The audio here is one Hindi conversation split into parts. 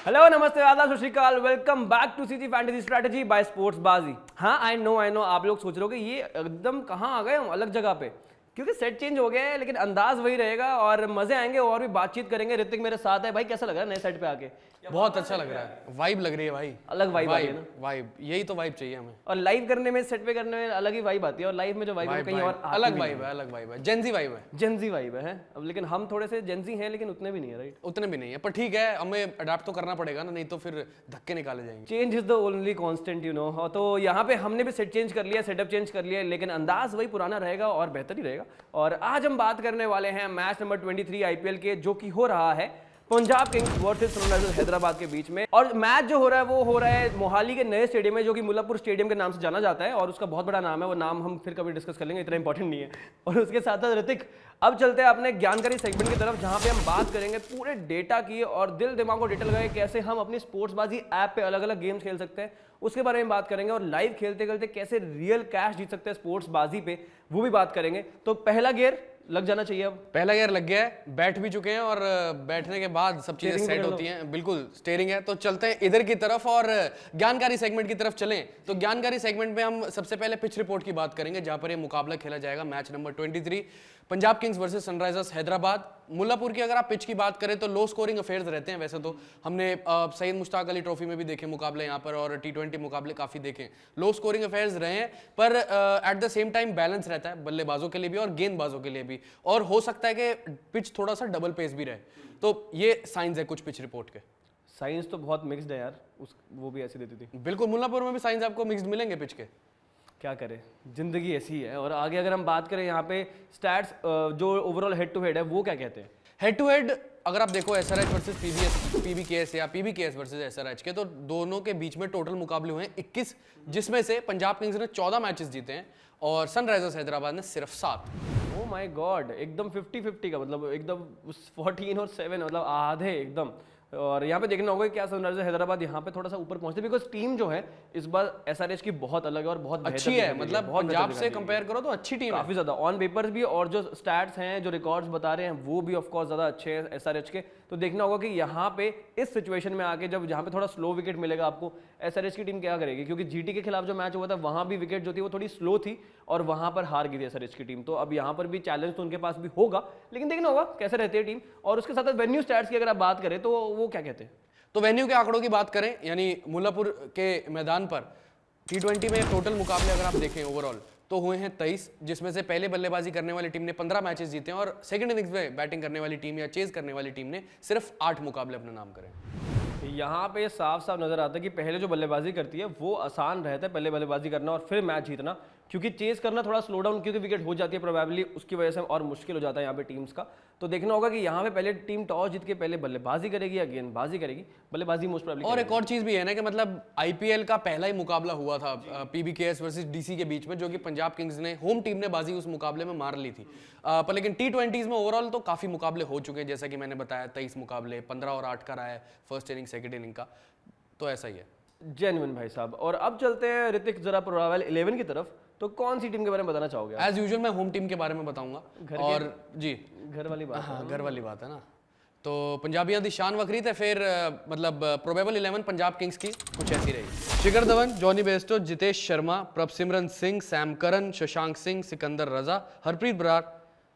हेलो नमस्ते आदाब सत श्री अकाल welcome back to CG fantasy strategy by sports Baazi. हाँ आई नो आप लोग सोच रहे हो कि ये एकदम कहाँ आ गए हम अलग जगह पे, क्योंकि सेट चेंज हो गया है लेकिन अंदाज वही रहेगा और मजे आएंगे और भी बातचीत करेंगे। ऋतिक मेरे साथ है। भाई कैसा लग रहा है नए सेट पे आके? बहुत अच्छा लग रहा है, वाइब लग रही है भाई, अलग वाइब आती है ना। वाइब यही तो वाइब चाहिए हमें। और लाइव करने में सेट पे करने में अलग ही वाइब आती है और लाइव में जो वाइब है कहीं और अलग वाइब है, अलग वाइब है, जेंजी वाइब है, जेंजी वाइब है। अब लेकिन हम थोड़े से जेंजी हैं लेकिन उतने भी नहीं है, राइट? उतने भी नहीं है पर ठीक है, हमें अडाप्ट तो करना पड़ेगा ना, नहीं तो फिर धक्के निकाले जाएंगे। Change is the only constant, you know. तो यहाँ पे हमने भी सेट चेंज कर लिया, सेटअप चेंज कर लिया, लेकिन अंदाज वही पुराना रहेगा और बेहतर ही रहेगा। और आज हम बात करने वाले हैं मैच नंबर 23 आईपीएल के, जो कि हो रहा है Punjab Kings versus Sunrisers Hyderabad के बीच में। और मैच जो हो रहा है वो हो रहा है मोहाली के नए स्टेडियम में, जो कि मुल्लापुर स्टेडियम के नाम से जाना जाता है और उसका बहुत बड़ा नाम है। वो नाम हम फिर कभी डिस्कस कर लेंगे, इतना इंपॉर्टेंट नहीं है। और उसके साथ साथ ऋतिक, अब चलते हैं अपने ज्ञानकारी सेगमेंट की तरफ, जहां पे हम बात करेंगे पूरे डेटा की और दिल दिमाग को डेटा लगाए कैसे हम अपनी स्पोर्ट्सबाजी ऐप पे अलग अलग गेम्स खेल सकते हैं, उसके बारे में बात करेंगे। और लाइव खेलते खेलते कैसे रियल कैश जीत सकते हैं स्पोर्ट्सबाजी पे, वो भी बात करेंगे। तो पहला गियर लग जाना चाहिए। अब पहला गियर लग गया है, बैठ भी चुके हैं और बैठने के बाद सब चीजें सेट होती हैं। बिल्कुल स्टीयरिंग है, तो चलते हैं इधर की तरफ और ज्ञानकारी सेगमेंट की तरफ चलें। तो ज्ञानकारी सेगमेंट में हम सबसे पहले पिच रिपोर्ट की बात करेंगे, जहां पर ये मुकाबला खेला जाएगा। Match number 23 Punjab Kings versus Sunrisers Hyderabad. Mullapur की अगर आप पिच की बात करें तो लो स्कोरिंग अफेयर्स रहते हैं। वैसे तो हमने सईद मुश्ताक अली ट्रॉफी में भी देखे मुकाबले यहाँ पर, और T20 मुकाबले काफी देखे, लो स्कोरिंग अफेयर्स रहे हैं, पर at the same time balance रहता है बल्लेबाजों के लिए भी और गेंदबाजों के लिए भी, और हो सकता है कि पिच थोड़ा सा डबल पेस भी रहे। तो ये साइंस है कुछ पिच रिपोर्ट के। साइंस तो बहुत मिक्स्ड है यार, वो भी ऐसी देती थी। बिल्कुल, मुल्लापुर में भी साइंस आपको मिक्स्ड मिलेंगे पिच के। क्या करें, जिंदगी ऐसी है। और आगे अगर हम बात करें यहाँ पे स्टैट्स, जो ओवरऑल हेड टू हेड है, वो क्या कहते हैं? हेड टू हेड अगर आप देखो SRH वर्सेस PBKS या PBKS वर्सेस SRH के, तो दोनों के बीच में टोटल मुकाबले हुए हैं 21, जिसमें से पंजाब किंग्स ने 14 मैचेस जीते हैं और सनराइजर्स हैदराबाद ने सिर्फ 7। ओह माय गॉड, एकदम 50-50 का, मतलब एकदम 14 और 7, मतलब आधे एकदम। और यहाँ पे देखना होगा कि क्या सनराइजर्स हैदराबाद यहाँ पे थोड़ा सा ऊपर पहुंचते, बिकॉज टीम जो है इस बार SRH की बहुत अलग है और बहुत अच्छी है। मतलब पंजाब से कंपेयर करो तो अच्छी टीम है काफी ज्यादा ऑन पेपर्स भी, और जो स्टैट्स हैं, जो रिकॉर्ड्स बता रहे हैं, वो भी ऑफ कोर्स ज्यादा अच्छे हैं SRH के। तो देखना होगा कि यहाँ पे इस सिचुएशन में आके जब जहाँ पे थोड़ा स्लो विकेट मिलेगा आपको, SRH की टीम क्या करेगी, क्योंकि GT के खिलाफ जो मैच हुआ था वहां भी विकेट जो थी वो थोड़ी स्लो थी और वहां पर हार गई थी SRH की टीम। तो अब यहाँ पर भी चैलेंज तो उनके पास भी होगा, लेकिन देखना होगा कैसे रहती है टीम। और उसके साथ वेन्यू स्टैट्स की अगर आप बात करें तो वो क्या कहते हैं? तो वेन्यू के आंकड़ों की बात करें, यानी मुल्लापुर के मैदान पर T20 में टोटल मुकाबले अगर आप देखें ओवरऑल तो हुए हैं 23, जिसमें से पहले बल्लेबाजी करने वाली टीम ने 15 मैचेस जीते हैं और सेकंड इनिंग्स में बैटिंग करने वाली टीम या चेज करने वाली टीम ने सिर्फ 8 मुकाबले अपने नाम करे। यहाँ पे साफ साफ नजर आता है कि पहले जो बल्लेबाजी करती है वो आसान रहता है, पहले बल्लेबाजी करना और फिर मैच जीतना, क्योंकि चेस करना थोड़ा स्लो डाउन, क्योंकि विकेट हो जाती है प्रोबेबली, उसकी वजह से और मुश्किल हो जाता है यहाँ पे टीम्स का। तो देखना होगा कि यहाँ पे पहले टीम टॉस जीत के पहले बल्लेबाजी करेगी या गेंदबाजी करेगी। बल्लेबाजी मोस्ट प्रोबेबली। और एक और चीज भी है ना कि मतलब IPL का पहला ही मुकाबला हुआ था PBKS वर्सेस DC के बीच में, जो कि पंजाब किंग्स ने, होम टीम ने बाजी उस मुकाबले में मार ली थी। पर लेकिन T20s में ओवरऑल तो काफी मुकाबले हो चुके हैं, जैसा कि मैंने बताया 23 मुकाबले, 15 और 8 का रहा है फर्स्ट इनिंग सेकंड इनिंग का, तो ऐसा ही है। जेन्युइन भाई साहब। और अब चलते हैं ऋतिक जरा प्रोबेबल 11 की तरफ। तो कौन सी टीम के बारे में बताना चाहोगे? एज यूजुअल मैं होम टीम के बारे में बताऊंगा। और जी, घर वाली बात। हाँ, घर वाली बात है ना। तो पंजाबियों की शान वखरी थे। फिर मतलब प्रोबेबल 11 पंजाब किंग्स की कुछ ऐसी रही। Shikhar Dhawan, Jonny Bairstow, Jitesh Sharma, Prabhsimran Singh, Sam Curran, Shashank Singh, Sikandar Raza, Harpreet Brar,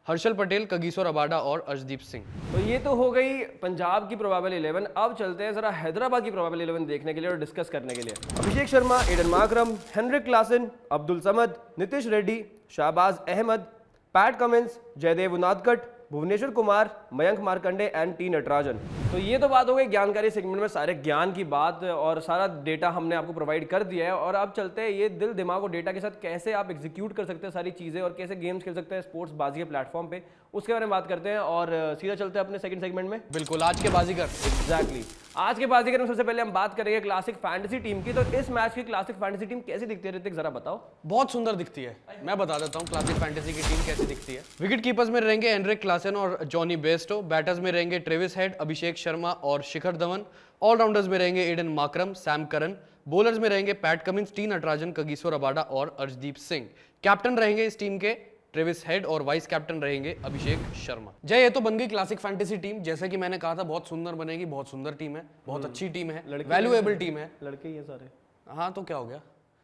Harshal Patel, Kagiso Rabada और अर्शदीप सिंह। तो ये तो हो गई पंजाब की प्रोबेबल 11। अब चलते हैं जरा हैदराबाद की प्रोबेबल 11 देखने के लिए और डिस्कस करने के लिए। Abhishek Sharma, Aiden Markram, Heinrich Klaasen, Abdul Samad, Nitish Reddy, Shahbaz Ahmed, Pat Cummins, Jaydev Unadkat, Bhuvneshwar Kumar, Mayank Markande and T Natarajan. तो ये तो बात हो गई ज्ञानकारी सेगमेंट में सारे ज्ञान की बात, और सारा डेटा हमने आपको प्रोवाइड कर दिया है। और अब चलते हैं ये दिल दिमाग और डेटा के साथ कैसे आप एग्जीक्यूट कर सकते हैं सारी चीज़ें और कैसे गेम्स खेल सकते हैं स्पोर्ट्स बाजी के प्लेटफॉर्म पे, उसके बारे में बात करते हैं। और सीधा चलते हैं अपने सेकंड सेगमेंट में। बिल्कुल, आज के बाजीगर। एग्जैक्टली, आज के बाजीगर में सबसे पहले हम बात करेंगे क्लासिक फैंटेसी टीम की। तो इस मैच की क्लासिक फैंटेसी टीम कैसी दिखती है ऋतिक, जरा बताओ। बहुत सुंदर दिखती है, मैं बता देता हूँ क्लासिक फैंटेसी की टीम कैसी दिखती है। विकेट कीपर्स में रहेंगे हेनरिक क्लासन और जॉनी बेस्टो, बैटर्स में रहेंगे ट्रेविस हेड, अभिषेक शर्मा और शिखर धवन, ऑलराउंडर्स में रहेंगे Aiden Markram, Sam Curran, bowlers में रहेंगे Pat Cummins, T Natarajan, Kagiso Rabada और अर्शदीप सिंह। कैप्टन रहेंगे इस टीम के ट्रेविस हेड और वाइस कैप्टन रहेंगे अभिषेक शर्मा। जय, ये तो बन गई क्लासिक फैंटेसी टीम। जैसे कि मैंने कहा था बहुत सुंदर बनेगी, बहुत सुंदर टीम है, बहुत अच्छी टीम है, वैल्यूएबल टीम है। लड़के ही है सारे। हाँ तो क्या हो गया,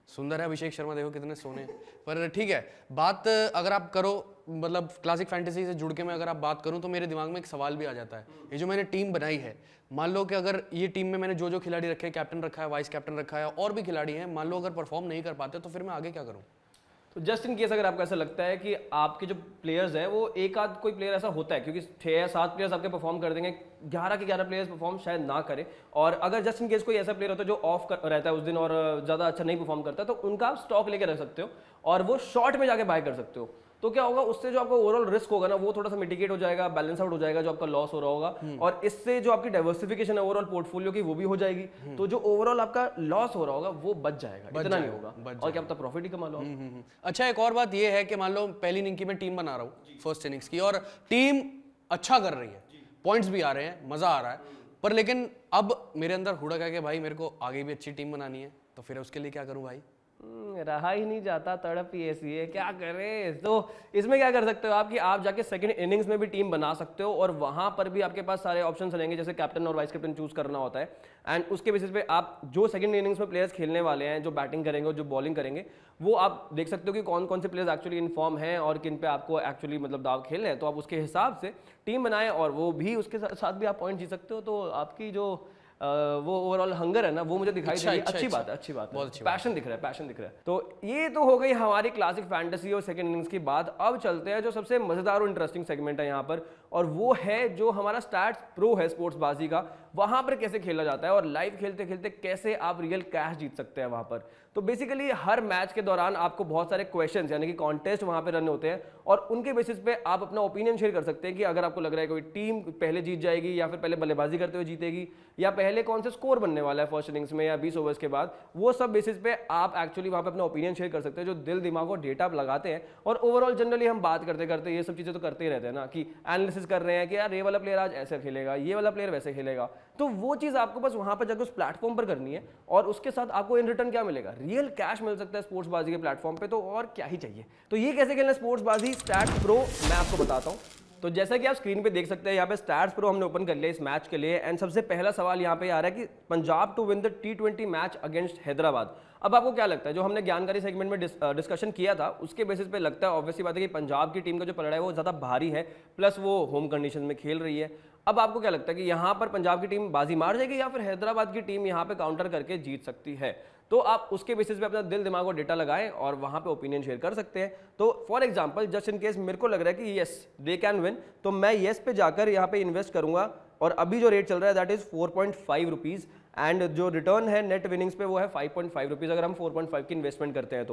सुंदर है अभिषेक शर्मा, देखो कितने सोने हैं। पर ठीक है, बात अगर आप करो मतलब क्लासिक फैंटेसी से जुड़ के मैं अगर आप बात करूं तो मेरे दिमाग में एक सवाल भी आ जाता है। ये जो मैंने टीम बनाई है, मान लो कि अगर ये टीम में मैंने जो खिलाड़ी रखे हैं, कैप्टन रखा है, वाइस कैप्टन रखा है और भी खिलाड़ी हैं, मान लो अगर परफॉर्म नहीं कर पाते तो फिर मैं आगे क्या करूं? तो जस्ट इन केस अगर आपको ऐसा लगता है कि आपके जो प्लेयर्स हैं वो एक आध कोई प्लेयर ऐसा होता है, क्योंकि 6 या 7 प्लेयर्स आपके परफॉर्म कर देंगे, 11 के 11 प्लेयर्स परफॉर्म शायद ना करें। और अगर जस्ट इन केस कोई ऐसा प्लेयर होता है जो ऑफ रहता है उस दिन और ज़्यादा अच्छा नहीं परफॉर्म करता, तो उनका आप स्टॉक लेके रख सकते हो और वो शॉर्ट में जाके बाय कर सकते हो। तो क्या होगा, उससे जो आपका ओवरऑल रिस्क होगा ना वो थोड़ा सा मिटिगेट हो जाएगा, बैलेंस आउट हो जाएगा जो आपका लॉस हो रहा होगा, और इससे जो आपकी डाइवर्सिफिकेशन है ओवरऑल पोर्टफोलियो की वो भी हो जाएगी। तो जो ओवरऑल आपका लॉस हो रहा होगा वो बच जाएगा, इतना नहीं होगा, और क्या पता प्रॉफिट ही कमा लो। अच्छा, एक और बात ये है कि मान लो पहली इनिंग की मैं टीम बना रहा हूँ फर्स्ट इनिंग्स की, और टीम अच्छा कर रही है, पॉइंट्स भी आ रहे हैं, मजा आ रहा है, पर लेकिन अब मेरे अंदर हुड़क है कि भाई मेरे को आगे भी अच्छी टीम बनानी है, तो फिर उसके लिए क्या करूँ भाई? रहा ही नहीं जाता, तड़प ही ऐसी है, क्या करें। तो इसमें क्या कर सकते हो आप कि आप जाके सेकंड इनिंग्स में भी टीम बना सकते हो, और वहां पर भी आपके पास सारे ऑप्शंस रहेंगे, जैसे कैप्टन और वाइस कैप्टन चूज करना होता है, एंड उसके बेसिस पे आप जो सेकंड इनिंग्स में प्लेयर्स खेलने वाले हैं, जो बैटिंग करेंगे और जो बॉलिंग करेंगे, वो आप देख सकते हो कि कौन कौन से प्लेयर्स एक्चुअली इन फॉर्म हैं और किन पे आपको एक्चुअली मतलब दाव खेलने हैं। तो आप उसके हिसाब से टीम बनाएं और वो भी उसके साथ भी आप पॉइंट जीत सकते हो। तो आपकी जो वो ओवरऑल हंगर है ना वो मुझे दिखाई दे रही है। अच्छी बात है, अच्छी बात है, पैशन दिख रहा है, पैशन दिख रहा है। तो ये तो हो गई हमारी क्लासिक फैंटेसी और सेकंड इनिंग्स की बात। अब चलते हैं जो सबसे मजेदार और इंटरेस्टिंग सेगमेंट है यहाँ पर, और वो है जो हमारा स्टैट्स प्रो है स्पोर्ट्स बाजी का, वहां पर कैसे खेला जाता है और लाइव खेलते खेलते कैसे आप रियल कैश जीत सकते हैं वहां पर। तो बेसिकली हर मैच के दौरान आपको बहुत सारे क्वेश्चंस यानी कि कॉन्टेस्ट वहां पे रन होते हैं, और उनके बेसिस पे आप अपना ओपिनियन शेयर कर सकते हैं कि अगर आपको लग रहा है कोई टीम पहले जीत जाएगी, या फिर पहले बल्लेबाजी करते हुए जीतेगी, या पहले कौन से स्कोर बनने वाला है फर्स्ट इनिंग्स में या 20 ओवर्स के बाद, वो सब बेसिस पे आप एक्चुअली वहां पे अपना ओपिनियन शेयर कर सकते हैं, जो दिल दिमाग और डेटा लगाते हैं। और ओवरऑल जनरली हम बात करते करते ये सब चीजें तो करते ही रहते हैं ना, कि एनालिसिस कर रहे हैं कि यार ये वाला प्लेयर आज ऐसे खेलेगा, ये वाला प्लेयर वैसे खेलेगा। तो वो चीज आपको बस वहां पर जाकर उस प्लेटफॉर्म पर करनी है, और उसके साथ आपको इन रिटर्न क्या मिलेगा, रियल कैश मिल सकता है स्पोर्ट्स बाजी के प्लेटफॉर्म पे। तो और क्या ही चाहिए। तो ये कैसे खेलना स्पोर्ट्स बाजी स्टैट्स प्रो मैं आपको बताता हूं। तो जैसा कि आप स्क्रीन पे देख सकते हैं, यहाँ पे स्टैट्स प्रो हमने ओपन कर लिया इस मैच के लिए, एंड सबसे पहला सवाल यहाँ पे आ रहा है कि Punjab to win the T20 match against Hyderabad. अब आपको क्या लगता है, जो हमने ज्ञानकारी सेगमेंट में डिस्कशन किया था उसके बेसिस पे लगता है ऑब्वियसली बात है कि पंजाब की टीम का जो पलड़ा है वो ज़्यादा भारी है, प्लस वो होम कंडीशन में खेल रही है। अब आपको क्या लगता है कि यहाँ पर पंजाब की टीम बाजी मार जाएगी, या फिर हैदराबाद की टीम यहाँ पे काउंटर करके जीत सकती है? तो आप उसके बेसिस पे अपना दिल दिमाग और डेटा लगाएं और वहां पे ओपिनियन शेयर कर सकते हैं। तो for example just in case मेरे को लग रहा है कि यस दे कैन विन, तो मैं यस पे जाकर यहाँ पे इन्वेस्ट करूंगा, और अभी जो रेट चल रहा है दैट इज 4.5 रुपीज़, एंड जो रिटर्न है नेट विनिंग्स पे वो है 5.5 रुपीज़ अगर हम 4.5 की इन्वेस्टमेंट करते हैं।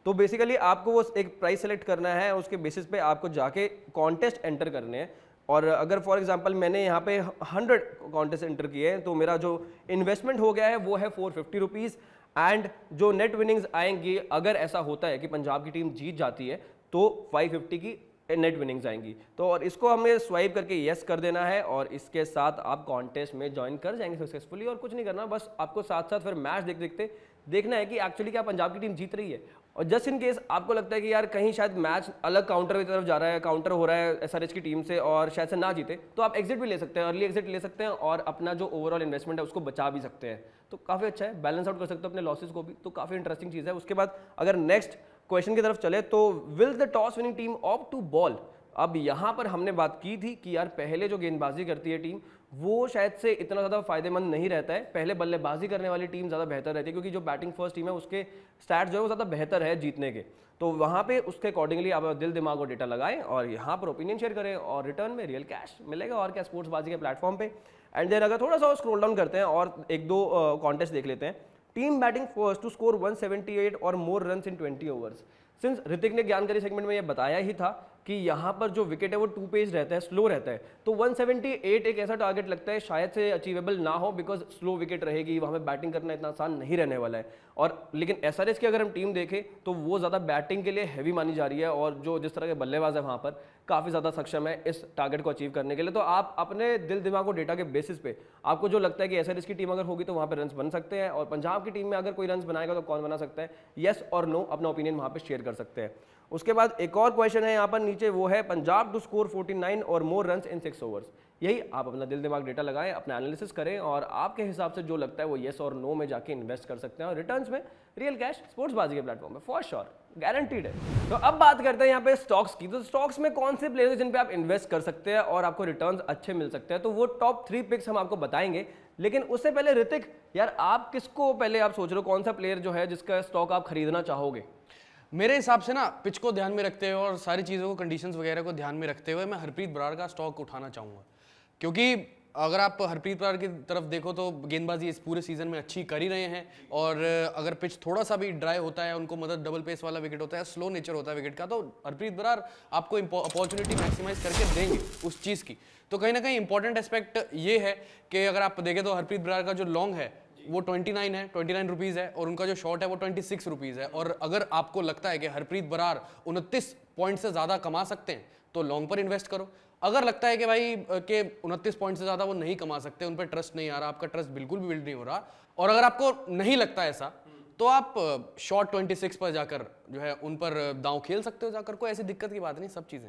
तो बेसिकली आपको वो एक प्राइस सेलेक्ट करना है, उसके बेसिस पे आपको जाके कॉन्टेस्ट एंटर करने हैं। और अगर फॉर एग्जांपल मैंने यहाँ पे 100 कॉन्टेस्ट एंटर किए हैं, तो मेरा जो इन्वेस्टमेंट हो गया है वो है 450 रुपीज़, एंड जो नेट विनिंग्स आएंगी अगर ऐसा होता है कि पंजाब की टीम जीत जाती है तो 550 की नेट विनिंग्स आएंगी। तो और इसको हमें स्वाइप करके यस कर देना है, और इसके साथ आप कॉन्टेस्ट में ज्वाइन कर जाएंगे सक्सेसफुली। और कुछ नहीं करना, बस आपको साथ साथ फिर मैच देखते देखना है कि एक्चुअली क्या पंजाब की टीम जीत रही है। और जस्ट इन केस आपको लगता है कि यार कहीं शायद मैच अलग काउंटर की तरफ जा रहा है, काउंटर हो रहा है एसआरएच की टीम से और शायद से ना जीते, तो आप एग्जिट भी ले सकते हैं, अर्ली एग्जिट ले सकते हैं, और अपना जो ओवरऑल इन्वेस्टमेंट है उसको बचा भी सकते हैं। तो काफ़ी अच्छा है, बैलेंस आउट कर सकते हो अपने लॉसेस को भी, तो काफ़ी इंटरेस्टिंग चीज़ है। उसके बाद अगर नेक्स्ट क्वेश्चन की तरफ चले तो will the toss winning team opt to bowl. अब यहाँ पर हमने बात की थी कि यार पहले जो गेंदबाजी करती है टीम वो शायद से इतना ज़्यादा फायदेमंद नहीं रहता है, पहले बल्लेबाजी करने वाली टीम ज़्यादा बेहतर रहती है, क्योंकि जो बैटिंग फर्स्ट टीम है उसके स्टैट्स जो है वो ज़्यादा बेहतर है जीतने के। तो वहाँ पे उसके अकॉर्डिंगली आप दिल दिमाग और डेटा लगाएं और यहाँ पर ओपिनियन शेयर करें, और रिटर्न में रियल कैश मिलेगा और क्या स्पोर्ट्स बाजी के प्लेटफॉर्म पे। एंड देन अगर थोड़ा सा स्क्रॉल डाउन करते हैं और एक दो कॉन्टेस्ट देख लेते हैं। Team batting first to score 178 और more runs in 20 overs. Since Hrithik ने ज्ञानकारी सेगमेंट में ये बताया ही था कि यहाँ पर जो विकेट है वो 2 पेज रहता है, स्लो रहता है, तो 178 एक ऐसा टारगेट लगता है शायद से अचीवेबल ना हो, बिकॉज स्लो विकेट रहेगी, वहाँ पे बैटिंग करना इतना आसान नहीं रहने वाला है। और लेकिन एसआरएच की अगर हम टीम देखें तो वो ज़्यादा बैटिंग के लिए हैवी मानी जा रही है, और जो जिस तरह के बल्लेबाज है वहाँ पर काफ़ी ज़्यादा सक्षम है इस टारगेट को अचीव करने के लिए। तो आप अपने दिल दिमाग और डेटा के बेसिस पे आपको जो लगता है कि एसआरएच की टीम अगर होगी तो वहाँ पर रन्स बन सकते हैं, और पंजाब की टीम में अगर कोई रन्स बनाएगा तो कौन बना सकता है, येस और नो अपना ओपिनियन वहाँ पर शेयर कर सकते हैं। उसके बाद एक और क्वेश्चन है यहाँ पर नीचे, वो है पंजाब टू स्कोर 49 और मोर रन्स इन 6 ओवर्स। यही आप अपना दिल दिमाग डेटा लगाएं, अपना एनालिसिस करें और आपके हिसाब से जो लगता है वो येस और नो में जाके इन्वेस्ट कर सकते हैं और रिटर्न्स में रियल कैश स्पोर्ट्सबाजी के प्लेटफॉर्म पे फॉर श्योर गारंटीड है। तो अब बात करते हैं यहाँ पे स्टॉक्स की। तो स्टॉक्स में कौन से प्लेयर्स जिन पे आप इन्वेस्ट कर सकते हैं और आपको रिटर्न्स अच्छे मिल सकते हैं, तो वो टॉप 3 पिक्स हम आपको बताएंगे। लेकिन उससे पहले ऋतिक यार, आप किसको पहले आप सोच रहे हो कौन सा प्लेयर जो है जिसका स्टॉक आप खरीदना चाहोगे? मेरे हिसाब से ना पिच को ध्यान में रखते हुए और सारी चीज़ों को, कंडीशंस वगैरह को ध्यान में रखते हुए मैं हरप्रीत बराड़ का स्टॉक उठाना चाहूँगा। क्योंकि अगर आप हरप्रीत बराड़ की तरफ देखो तो गेंदबाजी इस पूरे सीजन में अच्छी कर ही रहे हैं और अगर पिच थोड़ा सा भी ड्राई होता है, उनको मतलब डबल पेस वाला विकेट होता है, स्लो नेचर होता है विकेट का, तो हरप्रीत बराड़ आपको अपॉर्चुनिटी मैक्सिमाइज करके देंगे उस चीज़ की। तो कहीं ना कहीं इंपॉर्टेंट एस्पेक्ट ये है कि अगर आप देखें तो हरप्रीत बराड़ का जो लॉन्ग है वो 29 रुपीज़ है और उनका जो शॉर्ट है वो 26 रुपीज़ है। और अगर आपको लगता है कि हरप्रीत बराड़ 29 पॉइंट से ज़्यादा कमा सकते हैं तो लॉन्ग पर इन्वेस्ट करो। अगर लगता है कि भाई के 29 पॉइंट से ज़्यादा वो नहीं कमा सकते, उन पर ट्रस्ट नहीं आ रहा, आपका ट्रस्ट बिल्कुल भी बिल्ड नहीं हो रहा, और अगर आपको नहीं लगता ऐसा, तो आप शॉर्ट 26 पर जाकर जो है उन पर दांव खेल सकते हो जाकर। कोई ऐसी दिक्कत की बात नहीं, सब चीज़ें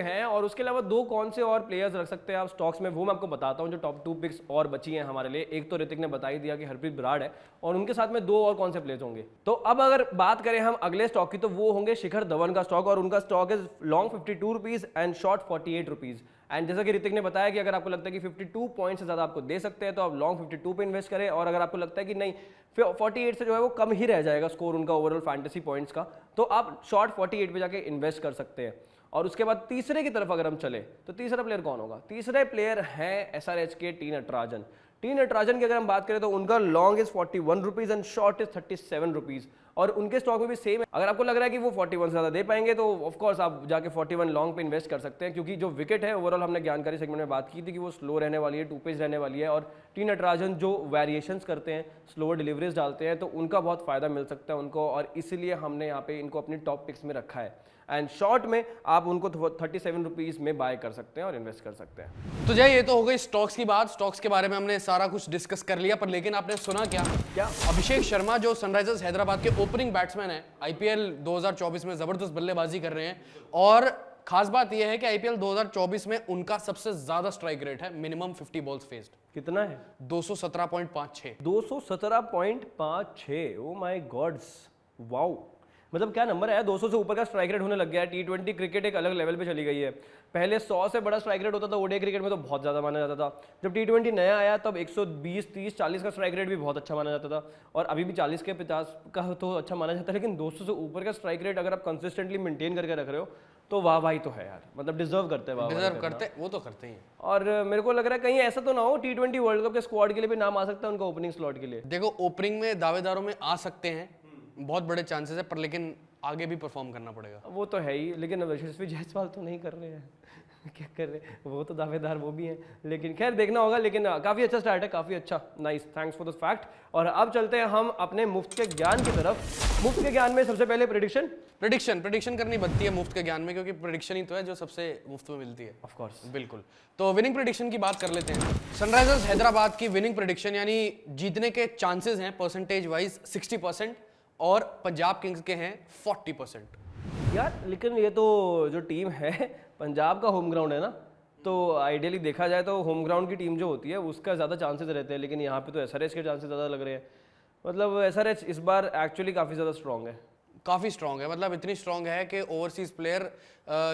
हैं। और उसके अलावा 2 कौन से और प्लेयर्स रख सकते हैं आप स्टॉक्स में, वो मैं आपको बताता हूं जो टॉप 2 पिक्स और बची हैं हमारे लिए। एक तो ऋतिक ने बता ही दिया कि हरप्रीत बराड़ है, और उनके साथ में 2 और कौन से प्लेयर्स होंगे। तो अब अगर बात करें हम अगले स्टॉक की, तो वो होंगे शिखर धवन का स्टॉक, और उनका stock is long 52 rupees and short 48 rupees. And जैसा कि ऋतिक ने बताया कि अगर आपको लगता है कि 52 पॉइंट से ज़्यादा आपको दे सकते हैं तो आप लॉन्ग 52 पे इन्वेस्ट करें, और अगर आपको लगता है कि नहीं 48 से जो है वो कम ही रह जाएगा स्कोर उनका ओवरऑल फैंटेसी पॉइंट्स का, तो आप शॉर्ट 48 पे जाके इन्वेस्ट कर सकते हैं। और उसके बाद तीसरे की तरफ अगर हम चले तो तीसरा प्लेयर कौन होगा? तीसरे प्लेयर हैं SRH के टी नटराजन। टी नटराजन की अगर हम बात करें तो उनका long is 41 rupees and short is 37 rupees, और उनके स्टॉक में भी सेम है। अगर आपको लग रहा है कि वो 41 से ज़्यादा दे पाएंगे तो ऑफकोर्स आप जाके 41 लॉन्ग पे इन्वेस्ट कर सकते हैं, क्योंकि जो विकेट है ओवरऑल हमने ज्ञानकारी सेगमेंट में बात की थी कि वो स्लो रहने वाली है, 2 पेज रहने वाली है, और टी नटराजन जो वेरिएशंस करते हैं, स्लोअर डिलीवरीज डालते हैं, तो उनका बहुत फायदा मिल सकता है उनको, और इसीलिए हमने यहाँ पे इनको अपनी टॉप पिक्स में रखा है। एंड शॉर्ट में आप उनको 37 रुपीज़ में बाय कर सकते हैं और इन्वेस्ट कर सकते हैं। तो जय, ये तो हो गई स्टॉक्स की बात। स्टॉक्स के बारे में हमने सारा कुछ डिस्कस कर लिया, पर लेकिन आपने सुना क्या? अभिषेक शर्मा जो सनराइजर्स हैदराबाद के ओपनिंग बैट्समैन है, IPL 2024 में जबरदस्त बल्लेबाजी कर रहे हैं, और खास बात यह है कि IPL 2024 में उनका सबसे ज्यादा स्ट्राइक रेट है, मिनिमम 50 बॉल्स फेस्ड। कितना है? 217.56। 217.56। ओ माय गॉड्स, वाओ, मतलब क्या नंबर है। 200 से ऊपर का स्ट्राइक रेट होने लग गया है। T20 क्रिकेट एक अलग लेवल पे चली गई है। पहले 100 से बड़ा स्ट्राइक रेट होता था, ODI क्रिकेट में तो बहुत ज़्यादा माना जाता था। जब T20 नया आया तब 120, 30, 40 का स्ट्राइक रेट भी बहुत अच्छा माना जाता था, और अभी भी 40 के 50 का तो अच्छा माना जाता है। लेकिन 200 से ऊपर का स्ट्राइक रेट अगर आप कंसिस्टेंटली मेंटेन करके रख रहे हो तो वाह भाई तो है यार, मतलब डिजर्व करते हैं। डिजर्व करते, वो तो करते ही हैं। और मेरे को लग रहा है कहीं ऐसा तो ना हो T20 वर्ल्ड कप के स्क्वाड के लिए भी नाम आ सकता है उनका ओपनिंग स्लॉट के लिए। देखो, ओपनिंग में दावेदारों में आ सकते हैं, बहुत बड़े चांसेस है, पर लेकिन आगे भी परफॉर्म करना पड़ेगा। वो तो है ही, लेकिन यशस्वी जायसवाल तो नहीं कर रहे हैं क्या कर रहे हैं, वो तो दावेदार वो भी हैं, लेकिन खैर देखना होगा। लेकिन काफ़ी अच्छा स्टार्ट है, काफ़ी अच्छा, nice, thanks for the fact. और अब चलते हैं हम अपने मुफ्त के ज्ञान की तरफ। मुफ्त के ज्ञान में सबसे पहले प्रेडिक्शन करनी बनती है मुफ्त के ज्ञान में, क्योंकि प्रेडिक्शन ही तो है जो सबसे मुफ्त में मिलती है। ऑफ कोर्स, बिल्कुल। तो विनिंग प्रेडिक्शन की बात कर लेते हैं। सनराइजर्स हैदराबाद की विनिंग प्रेडिक्शन यानी जीतने के चांसेस हैं परसेंटेज वाइज 60%, और पंजाब किंग्स के हैं 40%। यार लेकिन ये तो जो टीम है पंजाब का होम ग्राउंड है ना, तो आइडियली देखा जाए तो होम ग्राउंड की टीम जो होती है उसका ज़्यादा चांसेस रहते हैं, लेकिन यहाँ पे तो SRH के चांसेस ज़्यादा लग रहे हैं। मतलब SRH इस बार एक्चुअली काफ़ी ज़्यादा स्ट्रॉन्ग है, काफ़ी स्ट्रॉन्ग है, मतलब इतनी स्ट्रॉन्ग है कि ओवरसीज प्लेयर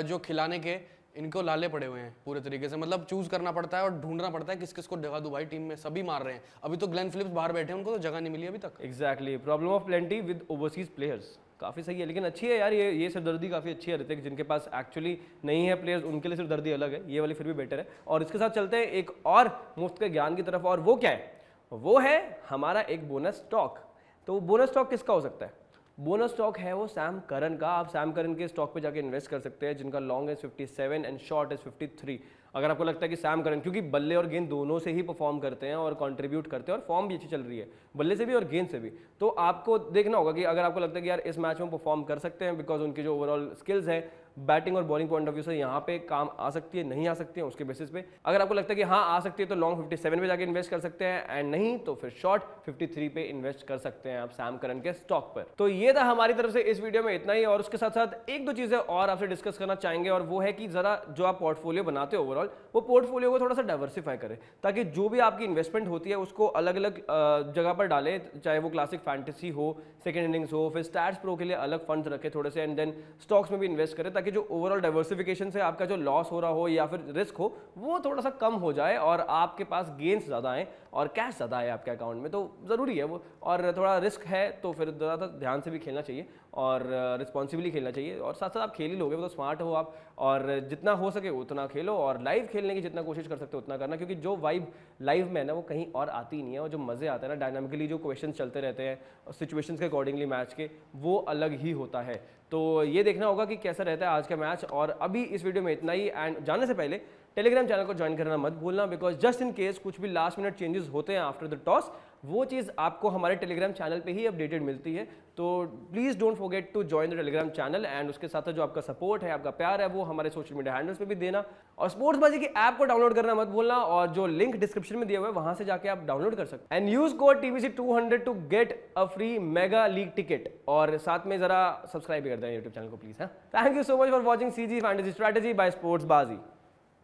जो खिलाने के इनको लाले पड़े हुए हैं पूरे तरीके से। मतलब चूज करना पड़ता है और ढूंढना पड़ता है किस किस को दिखा दूं भाई, टीम में सभी मार रहे हैं। अभी तो ग्लेन फिलिप्स बाहर बैठे हैं, उनको तो जगह नहीं मिली अभी तक। Exactly, problem of plenty with overseas players. काफ़ी सही है, लेकिन अच्छी है यार, ये सिरदर्दी काफ़ी अच्छी है ऋतिक। जिनके पास एक्चुअली नहीं है प्लेयर्स उनके लिए सिरदर्दी अलग है, ये वाली फिर भी बेटर है। और इसके साथ चलते हैं एक और मुफ्त के ज्ञान की तरफ, और वो क्या है? वो है हमारा एक बोनस स्टॉक। तो बोनस स्टॉक किसका हो सकता है? बोनस स्टॉक है वो सैम करन का। आप सैम करन के स्टॉक पे जाके इन्वेस्ट कर सकते हैं, जिनका long is 57 and short is 53। अगर आपको लगता है कि सैम करन, क्योंकि बल्ले और गेंद दोनों से ही परफॉर्म करते हैं और कंट्रीब्यूट करते हैं, और फॉर्म भी अच्छी चल रही है बल्ले से भी और गेंद से भी, तो आपको देखना होगा कि अगर आपको लगता है कि यार इस मैच में परफॉर्म कर सकते हैं बिकॉज उनकी जो ओवरऑल स्किल्स हैं बैटिंग और बॉलिंग पॉइंट ऑफ व्यू से यहाँ पे काम आ सकती है, नहीं आ सकती है, उसके बेसिस पे अगर आपको लगता है कि हाँ आ सकती है तो लॉन्ग 57 पे जाके इन्वेस्ट कर सकते हैं, एंड नहीं तो फिर शॉर्ट 53 पे इन्वेस्ट कर सकते हैं आप सैम करन के स्टॉक पर। तो ये था हमारी तरफ से इस वीडियो में इतना ही, और उसके साथ साथ एक दो चीजें और आपसे डिस्कस करना चाहेंगे, और वो है कि जरा जो आप पोर्टफोलियो बनाते हो ओवरऑल, वो पोर्टफोलियो को थोड़ा सा डाइवर्सिफाई करें, ताकि जो भी आपकी इन्वेस्टमेंट होती है उसको अलग अलग जगह पर डालें, चाहे वो क्लासिक फैंटेसी हो, सेकंड इनिंग्स हो, फिर स्टैट्स प्रो के लिए अलग फंड्स रखें थोड़े से, एंड देन स्टॉक्स में भी इन्वेस्ट करें, ताकि जो ओवरऑल डाइवर्सिफिकेशन से आपका जो लॉस हो रहा हो या फिर रिस्क हो वो थोड़ा सा कम हो जाए और आपके पास गेन्स ज़्यादा आए और कैश ज़्यादा आए आपके अकाउंट में। तो ज़रूरी है वो, और थोड़ा रिस्क है तो फिर ज़्यादा ध्यान से भी खेलना चाहिए और रिस्पॉन्सिबली खेलना चाहिए, और साथ साथ आप खेल ही लोगे, वो तो स्मार्ट हो आप, और जितना हो सके उतना खेलो, और लाइव खेलने की जितना कोशिश कर सकते हो उतना करना, क्योंकि जो वाइब लाइव में है ना वो कहीं और आती नहीं है, और जो मज़े आते हैं ना डायनामिकली जो क्वेश्चन चलते रहते हैं सिचुएशंस के अकॉर्डिंगली मैच के, वो अलग ही होता है। तो ये देखना होगा कि कैसा रहता है आज का मैच। और अभी इस वीडियो में इतना ही, एंड जाने से पहले टेलीग्राम चैनल को ज्वाइन करना मत भूलना, बिकॉज जस्ट इन केस कुछ भी लास्ट मिनट चेंजेस होते हैं आफ्टर द टॉस, वो चीज़ आपको हमारे टेलीग्राम चैनल पे ही अपडेटेड मिलती है। तो please don't forget to join the Telegram channel, and उसके साथ जो आपका सपोर्ट है, आपका प्यार है, वो हमारे सोशल मीडिया हैंडल्स पे भी देना, और स्पोर्ट्सबाजी की ऐप को डाउनलोड करना मत भूलना, और जो लिंक डिस्क्रिप्शन में दिया हुआ है वहां से जाके आप डाउनलोड कर सकते हैं, and use code TBC200 to get a free mega league ticket, और साथ में जरा सब्सक्राइब भी कर दें यूट्यूब चैनल को please. Thank you so much for watching CG fantasy strategy by स्पोर्ट्सबाजी।